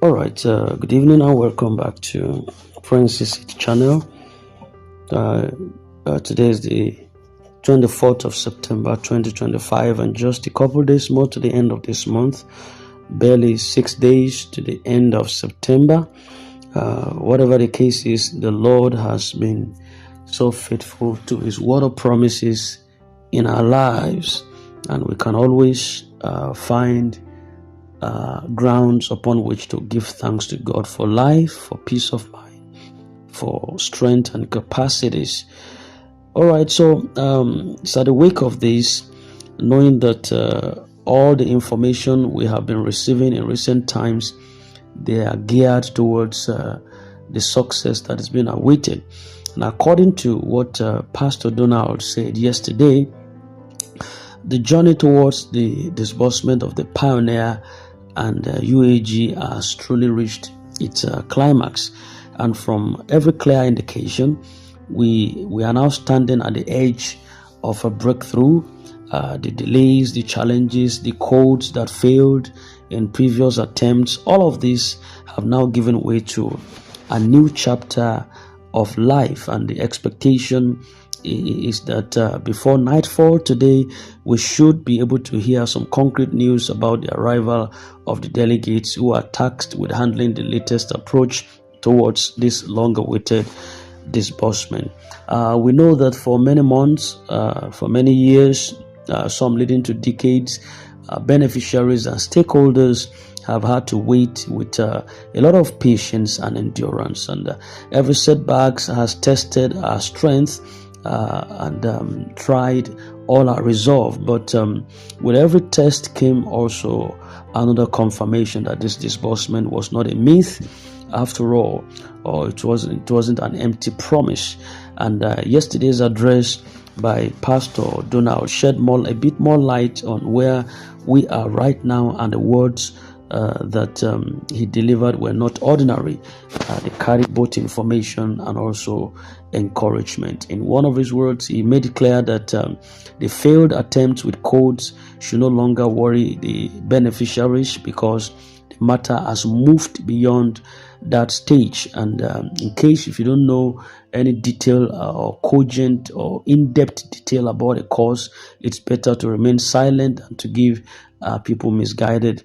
All right, good evening and welcome back to Francis channel. Today is the 24th of September 2025, and just a couple days more to the end of this month. Barely 6 days to the end of September. Whatever the case is, the Lord has been so faithful to His word of promises in our lives, and we can always find grounds upon which to give thanks to God for life, for peace of mind, for strength and capacities. All right, so it's at the wake of this, knowing that all the information we have been receiving in recent times, they are geared towards the success that has been awaited. And according to what Pastor Donald said yesterday, the journey towards the disbursement of the Pioneer and UAG has truly reached its climax. And from every clear indication, we are now standing at the edge of a breakthrough. The delays, the challenges, the codes that failed in previous attempts, all of these have now given way to a new chapter of life, and the expectation is that before nightfall today, we should be able to hear some concrete news about the arrival of the delegates who are tasked with handling the latest approach towards this long-awaited disbursement. We know that for many months, for many years, some leading to decades, beneficiaries and stakeholders have had to wait with a lot of patience and endurance, and every setback has tested our strength and tried all our resolve. But with every test came also another confirmation that this disbursement was not a myth after all, or it wasn't an empty promise. And yesterday's address by Pastor Donald shed a bit more light on where we are right now, and the words that he delivered were not ordinary. They carried both information and also encouragement. In one of his words, he made it clear that the failed attempts with codes should no longer worry the beneficiaries, because the matter has moved beyond that stage. And in case if you don't know any detail or cogent or in-depth detail about a cause, it's better to remain silent and to give people misguided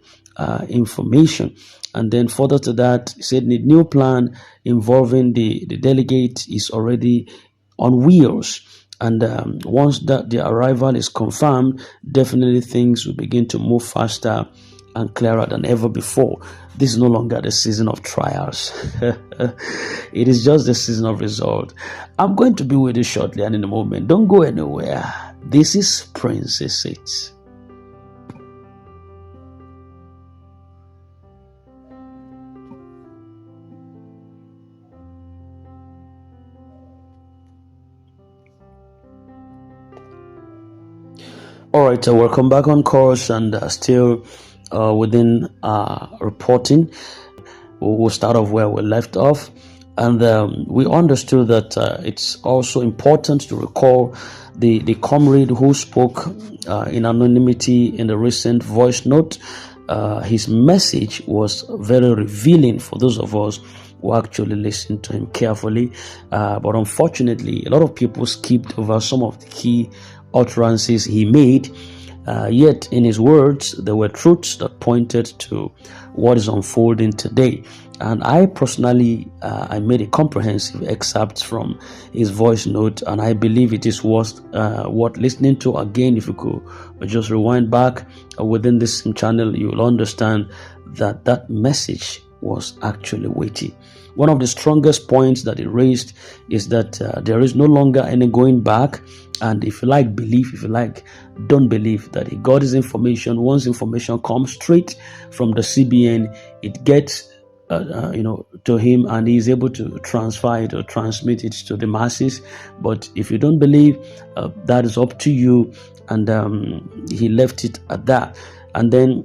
information. And then further to that, he said the new plan involving the delegate is already on wheels. And once that the arrival is confirmed, definitely things will begin to move faster and clearer than ever before. This is no longer the season of trials. It is just the season of result. I'm going to be with you shortly and in a moment. Don't go anywhere. This is Princess 6. All right, welcome back on course, and still within reporting. We'll start off where we left off, and we understood that it's also important to recall the comrade who spoke in anonymity in the recent voice note. His message was very revealing for those of us who actually listened to him carefully, but unfortunately, a lot of people skipped over some of the key utterances he made. Yet in his words, there were truths that pointed to what is unfolding today. And I personally, I made a comprehensive excerpt from his voice note, and I believe it is worth listening to again. If you could just rewind back within this channel, you will understand that that message was actually weighty. One of the strongest points that he raised is that there is no longer any going back. And if you like, believe; if you like, don't believe that he got his information. Once information comes straight from the CBN, it gets to him, and he is able to transfer it or transmit it to the masses. But if you don't believe, that is up to you. And he left it at that. And then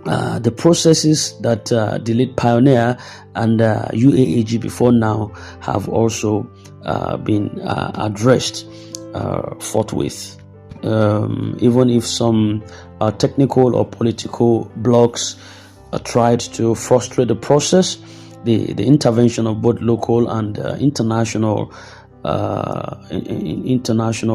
the processes that delayed Pioneer and UAG before now have also been addressed forthwith. Even if some technical or political blocks tried to frustrate the process. The intervention of both local and international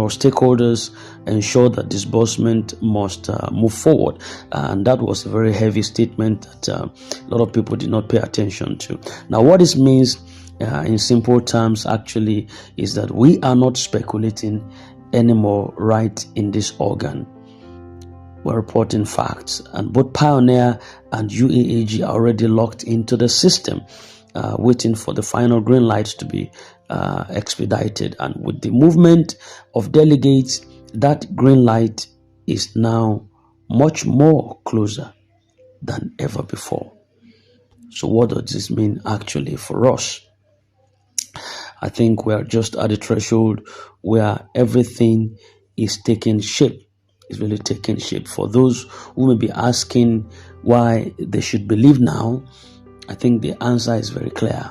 stakeholders ensured that disbursement must move forward, and that was a very heavy statement that a lot of people did not pay attention to. Now, what this means in simple terms actually is that we are not speculating anymore right in this organ. We're reporting facts, and both Pioneer and UAAG are already locked into the system, waiting for the final green light to be expedited. And with the movement of delegates, that green light is now much more closer than ever before. So what does this mean actually for us? I think we are just at the threshold where everything is taking shape. It's really taking shape. For those who may be asking why they should believe now, I think the answer is very clear.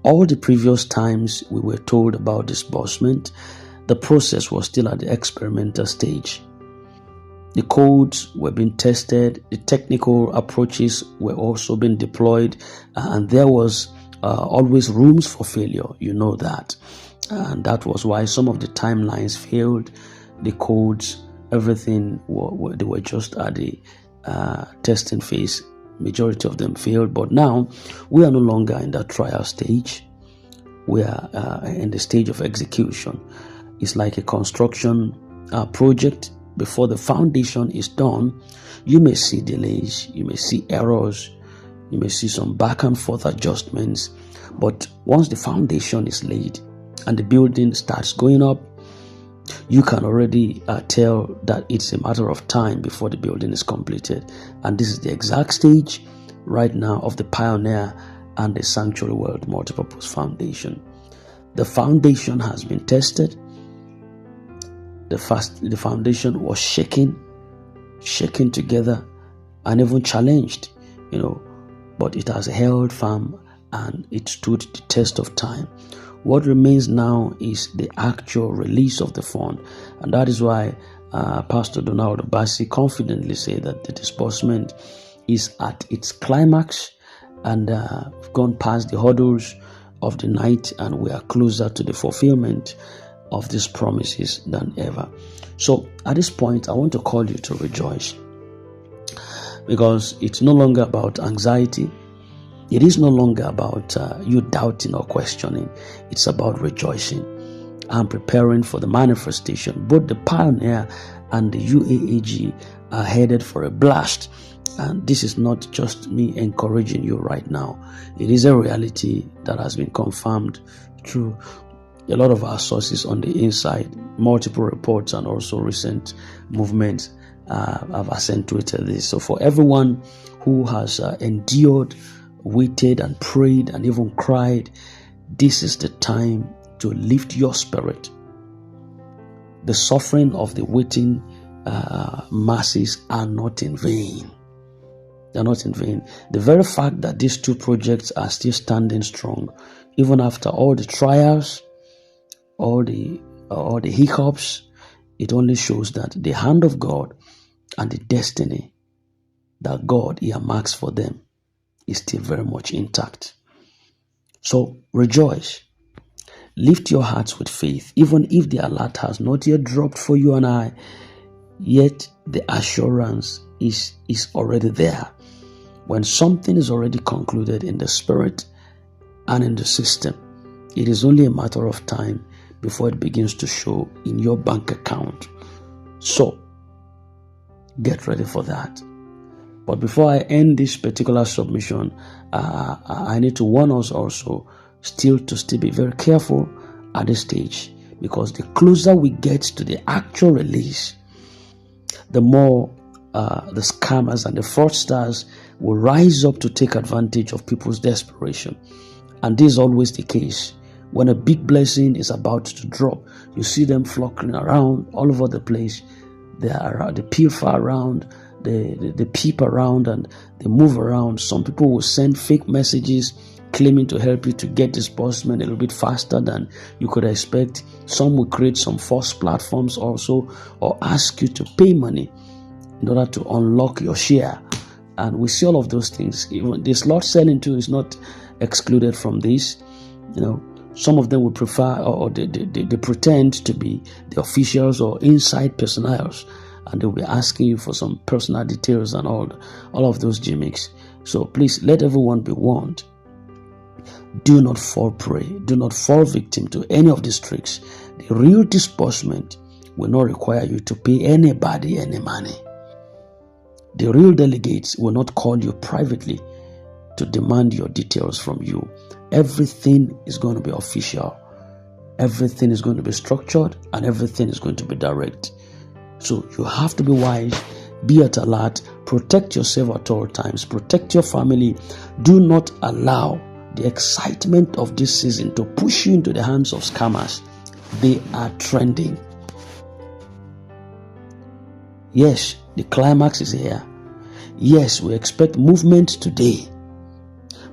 All the previous times we were told about disbursement, the process was still at the experimental stage. The codes were being tested, the technical approaches were also being deployed, and there was always rooms for failure, you know that. And that was why some of the timelines failed, the codes, everything, they were just at the testing phase. Majority of them failed, but now we are no longer in that trial stage. We are in the stage of execution. It's like a construction project. Before the foundation is done, you may see delays, you may see errors, you may see some back and forth adjustments, but once the foundation is laid and the building starts going up, you can already tell that it's a matter of time before the building is completed. And this is the exact stage right now of the Pioneer and the Sanctuary World Multipurpose Foundation. The foundation has been tested. The foundation was shaken together and even challenged, but it has held firm and it stood the test of time. What remains now is the actual release of the fund, and that is why Pastor Donald Bassi confidently said that the disbursement is at its climax, and we've gone past the hurdles of the night, and we are closer to the fulfillment of these promises than ever. So at this point, I want to call you to rejoice, because it's no longer about anxiety. It is no longer about you doubting or questioning. It's about rejoicing and preparing for the manifestation. Both the Pioneer and the UAAG are headed for a blast. And this is not just me encouraging you right now. It is a reality that has been confirmed through a lot of our sources on the inside. Multiple reports and also recent movements have accentuated this. So for everyone who has endured, waited and prayed and even cried, this is the time to lift your spirit. The suffering of the waiting masses are not in vain. They're not in vain. The very fact that these two projects are still standing strong, even after all the trials, all the hiccups, it only shows that the hand of God and the destiny that God earmarks for them is still very much intact. So rejoice. Lift your hearts with faith, even if the alert has not yet dropped for you and I, yet the assurance is already there. When something is already concluded in the spirit and in the system, it is only a matter of time before it begins to show in your bank account. So get ready for that. But before I end this particular submission, I need to warn us also still be very careful at this stage, because the closer we get to the actual release, the more the scammers and the fraudsters will rise up to take advantage of people's desperation. And this is always the case. When a big blessing is about to drop, you see them flocking around all over the place. They pilfer around, they peep around, and they move around. Some people will send fake messages claiming to help you to get disbursement a little bit faster than you could expect. Some will create some false platforms also, or ask you to pay money in order to unlock your share. And we see all of those things. Even the slot selling too is not excluded from this. Some of them will prefer or they pretend to be the officials or inside personnels, and they'll be asking you for some personal details and all of those gimmicks. So please let everyone be warned. Do not fall prey. Do not fall victim to any of these tricks. The real disbursement will not require you to pay anybody any money. The real delegates will not call you privately to demand your details from you. Everything is going to be official. Everything is going to be structured, and everything is going to be direct. So you have to be wise, be at alert, protect yourself at all times, protect your family. Do not allow the excitement of this season to push you into the hands of scammers. They are trending. Yes, the climax is here. Yes, we expect movement today.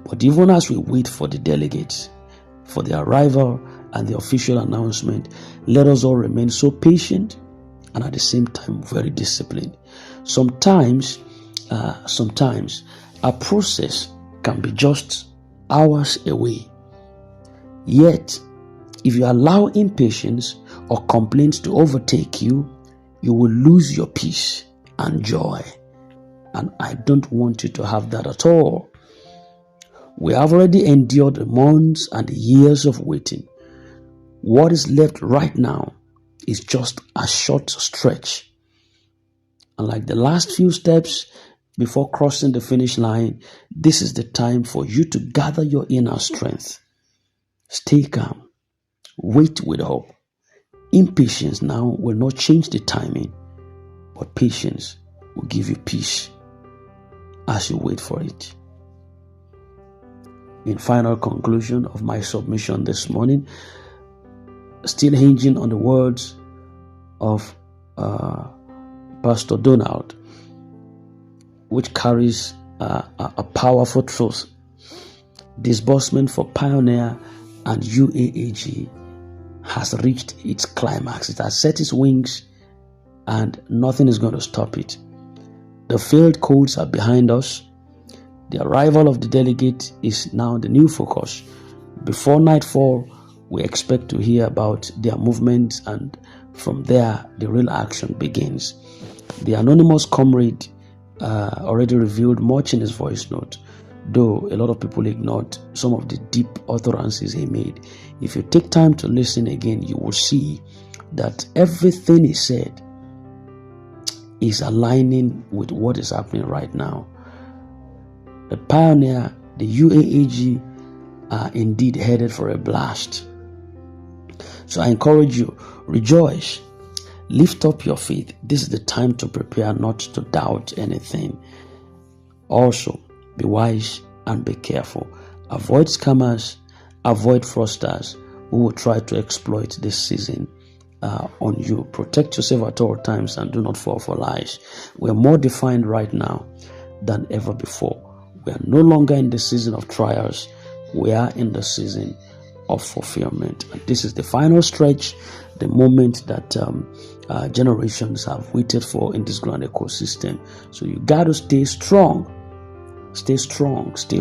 But even as we wait for the delegates, for the arrival and the official announcement, let us all remain so patient and at the same time very disciplined. Sometimes a process can be just hours away. Yet, if you allow impatience or complaints to overtake you, you will lose your peace and joy. And I don't want you to have that at all. We have already endured the months and the years of waiting. What is left right now is just a short stretch. And like the last few steps before crossing the finish line, this is the time for you to gather your inner strength. Stay calm. Wait with hope. Impatience now will not change the timing, but patience will give you peace as you wait for it. In final conclusion of my submission this morning, still hinging on the words of Pastor Donald, which carries a powerful truth. Disbursement for Pioneer and UAAG has reached its climax. It has set its wings and nothing is going to stop it. The failed codes are behind us. The arrival of the delegate is now the new focus. Before nightfall, we expect to hear about their movements, and from there, the real action begins. The anonymous comrade already revealed much in his voice note, though a lot of people ignored some of the deep utterances he made. If you take time to listen again, you will see that everything he said is aligning with what is happening right now. The Pioneer, the UAAG are indeed headed for a blast. So I encourage you, rejoice, lift up your faith. This is the time to prepare, not to doubt anything. Also, be wise and be careful. Avoid scammers, avoid fraudsters who will try to exploit this season on you. Protect yourself at all times and do not fall for lies. We are more defined right now than ever before. We are no longer in the season of trials. We are in the season of fulfillment. And this is the final stretch, the moment that generations have waited for in this grand ecosystem. So you got to stay strong, stay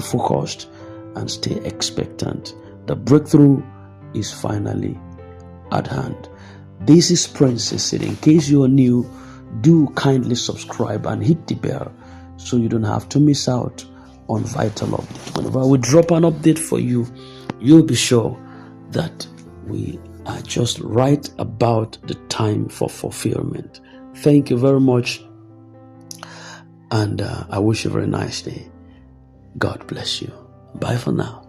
focused, and stay expectant. The breakthrough is finally at hand. This is Princess Sid. In case you are new, do kindly subscribe and hit the bell so you don't have to miss out on vital updates. Whenever we drop an update for you, you'll be sure that we are just right about the time for fulfillment. Thank you very much, and I wish you a very nice day. God bless you. Bye for now.